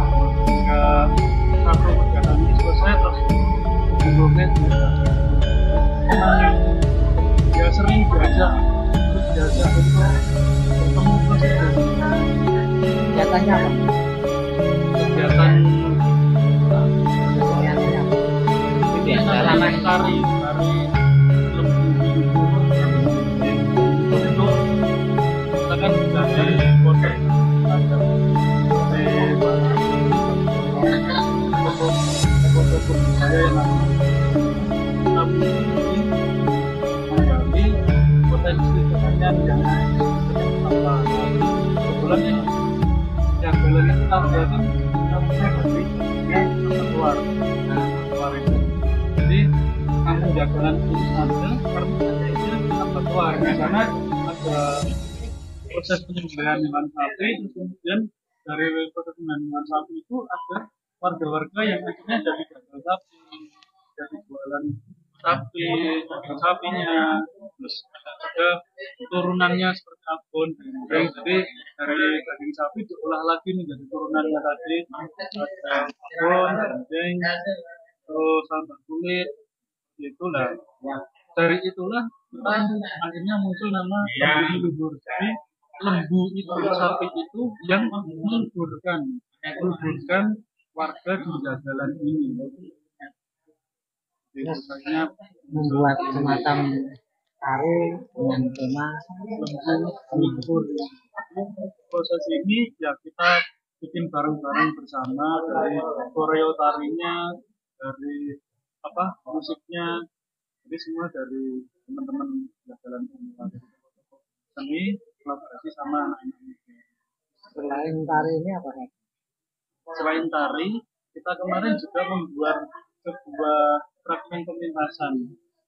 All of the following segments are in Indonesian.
nggak satu kegiatan ini selesai terus sebelumnya emang ya sering diajak untuk bertemu terus itu Kegiatannya apa? kegiatan Kegiatannya apa? tari tari lembu itu kita kan dari kode ada toko budaya yang kami menggali potensi kesenian yang apa kebetulan yang galeri itu ada kan namanya dari yang keluar itu jadi kampung jagoan itu ada karena itu apa keluar di sana ada proses penyembelihan hewan sapi terus kemudian dari proses penyembelihan hewan sapi itu ada warga-warga yang akhirnya jadi dagang sapi jadi jualan sapi daging sapinya terus ada turunannya seperti abon jadi dari daging sapi diolah lagi menjadi turunannya tadi ada abon daging terus sambal kulit itulah dari itulah kita akhirnya muncul nama lembu luhur jadi lembu itu sapi itu yang meleburkan warga di jagalan ini biasanya Membuat semacam tari dengan tema lembu luhur proses ini ya kita bikin bareng-bareng bersama dari koreo tarinya dari apa musiknya jadi semua dari teman-teman jagalan seni kolaborasi sama anak-anak. Selain tari ini apa? Selain tari, kita kemarin juga membuat sebuah fragmen pementasan.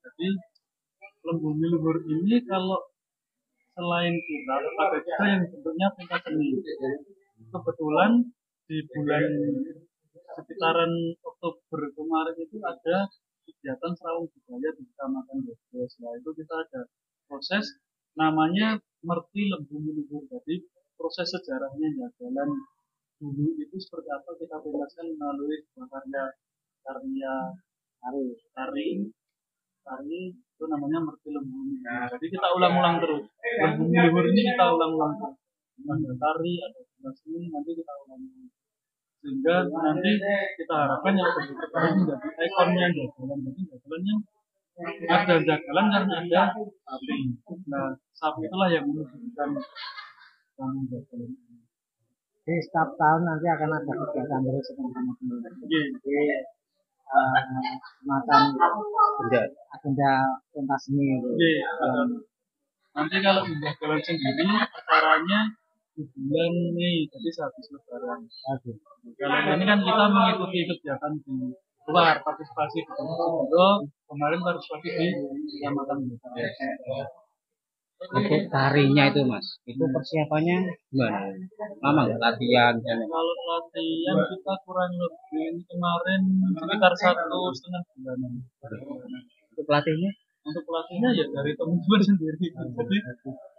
Jadi lembu luhur ini kalau selain kita ada juga yang bentuknya pentas seni. Kebetulan di bulan sekitaran Oktober kemarin itu ada kegiatan Serawung Budaya di Kecamatan Brebes. Nah itu kita ada proses namanya Merti Lembu Luhur. Jadi proses sejarahnya jagalan dulu itu seperti apa kita penjelasan melalui karya tari itu namanya Merti Lembu Luhur. Jadi kita ulang-ulang terus lembu luhur ini kita ulang-ulang terus ada tari ada seni nanti kita ulang-ulang sehingga nanti kita harapkan yang berikutnya menjadi ikonnya jagalan jadi jagalannya ada jagalan karena ada sapi nah sapi itulah yang menunjukkan jagalan. Jadi setiap tahun nanti akan ada kegiatan terus sama teman-teman. Jadi semacam agenda pentas seni. Nanti kalau di jagalan sendiri acaranya di bulan Mei jadi sehabis Lebaran. Kalau ini kan kita mengikuti kegiatan di luar partisipasi di Kota kemarin partisipasi di Kecamatan Brebes. Untuk tarinya itu mas, itu persiapannya gimana? Lama nggak latihan? Kalau latihan kita kurang lebih kemarin sekitar 1,5 bulan. Untuk pelatihnya? Untuk pelatihnya ya dari teman-teman sendiri. Jadi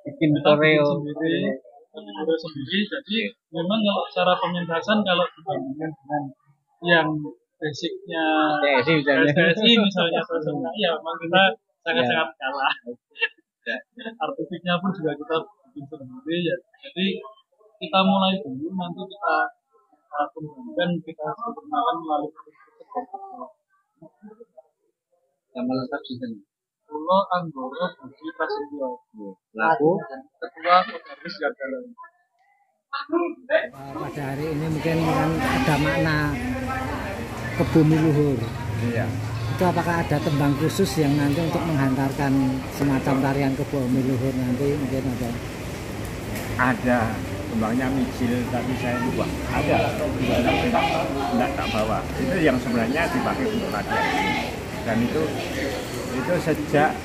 bikin koreo sendiri. Jadi memang kalau cara pementasan kalau dibandingkan dengan yang basicnya PSSI misalnya ya memang kita sangat-sangat kalah. Artistiknya pun juga kita bikin sendiri ya. Jadi kita mulai dulu nanti kita kembangkan kita sempurnakan melalui sama lengkap sih kan. Pulo Anggoro Budi Prasetyo Laku Ketua Komisaris Jagalan. Pada hari ini mungkin kan ada makna ke bumi luhur. Iya. Itu apakah ada tembang khusus yang nanti untuk menghantarkan semacam tarian ke bumi luhur nanti mungkin ada? Ada tembangnya Mijil tapi saya lupa. Ada tidak tak bawa. Itu yang sebenarnya dipakai untuk latihan ini. Dan itu sejak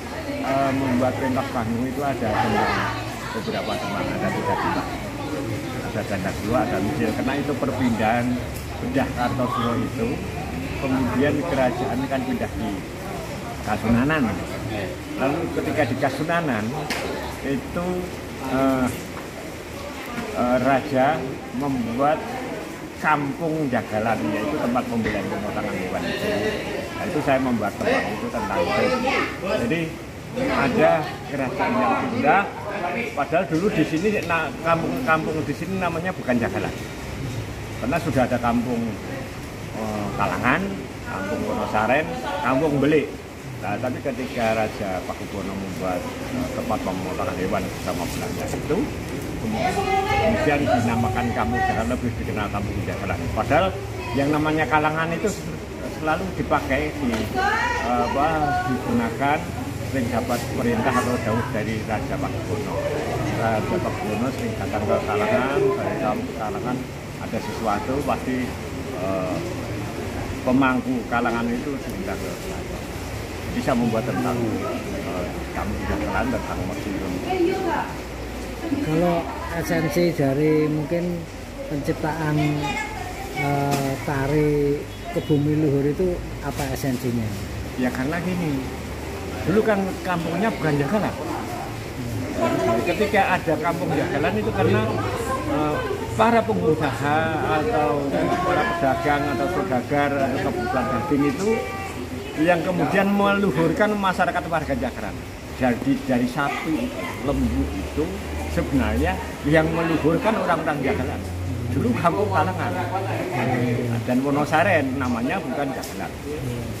membuat pentas panggung itu ada tembang beberapa tembang ada 3 tembang. Ada Ganda Dua, ada Mijil karena itu perpindahan Bedah Kartosuro itu. Kemudian kerajaan kan pindah di Kasunanan. Lalu ketika di Kasunanan itu raja membuat kampung Jagalan, yaitu tempat pembelian pemotongan hewan itu. Nah, itu saya membuat tembang itu tentang itu. Jadi ada kerajaan yang pindah, padahal dulu di sini kampung di sini namanya bukan Jagalan, karena sudah ada kampung Kalangan, kampung Wonosaren, kampung Belik. Nah, tapi ketika Raja Pakubuwono membuat tempat pemotongan hewan bersama Belanda itu, kemudian dinamakan kampung Jagalan, lebih dikenal kampung Jagalan. Padahal yang namanya Kalangan itu selalu dipakai digunakan sering dapat perintah atau dawuh dari Raja Pakubuwono. Raja Pakubuwono sering datang ke Kalangan, dari Kalangan ada sesuatu pasti pemangku Kalangan itu sering datang ke Kalangan. Bisa membuat tentang kampung Jagalan, tentang museum. Kalau esensi dari mungkin penciptaan tari Kebumi Luhur itu apa esensinya? Ya karena gini, dulu kan kampungnya bukan Jagalan. Ketika ada kampung Jagalan itu karena para pengusaha atau para pedagang atau saudagar atau kebutuhan daging itu yang kemudian meluhurkan masyarakat warga Jagalan. Jadi dari sapi, lembu itu sebenarnya yang meluhurkan orang-orang Jagalan. Dulu kampung Kalangan dan Wonosaren namanya bukan Jagalan.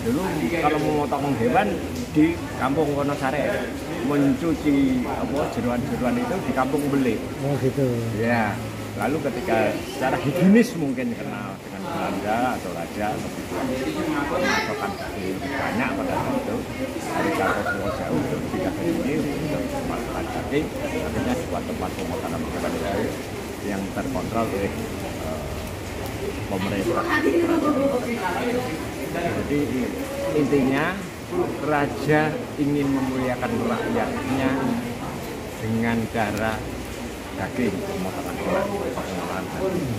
Dulu kalau memotong hewan di kampung Wonosaren, mencuci jeruan-jeruan itu di kampung Belik. Oh gitu. Ya. Lalu ketika secara higienis mungkin karena dengan Belanda atau Raja memasukkan daging lebih banyak pada saat itu, dari Kartosuwono jauh untuk pindah ke sini untuk memasukkan daging, akhirnya sebuah tempat pemotongan hewan itu yang terkontrol oleh pemerintah. Jadi intinya Raja ingin memuliakan rakyatnya dengan cara daging, pemotongan hewan, pengolahan daging.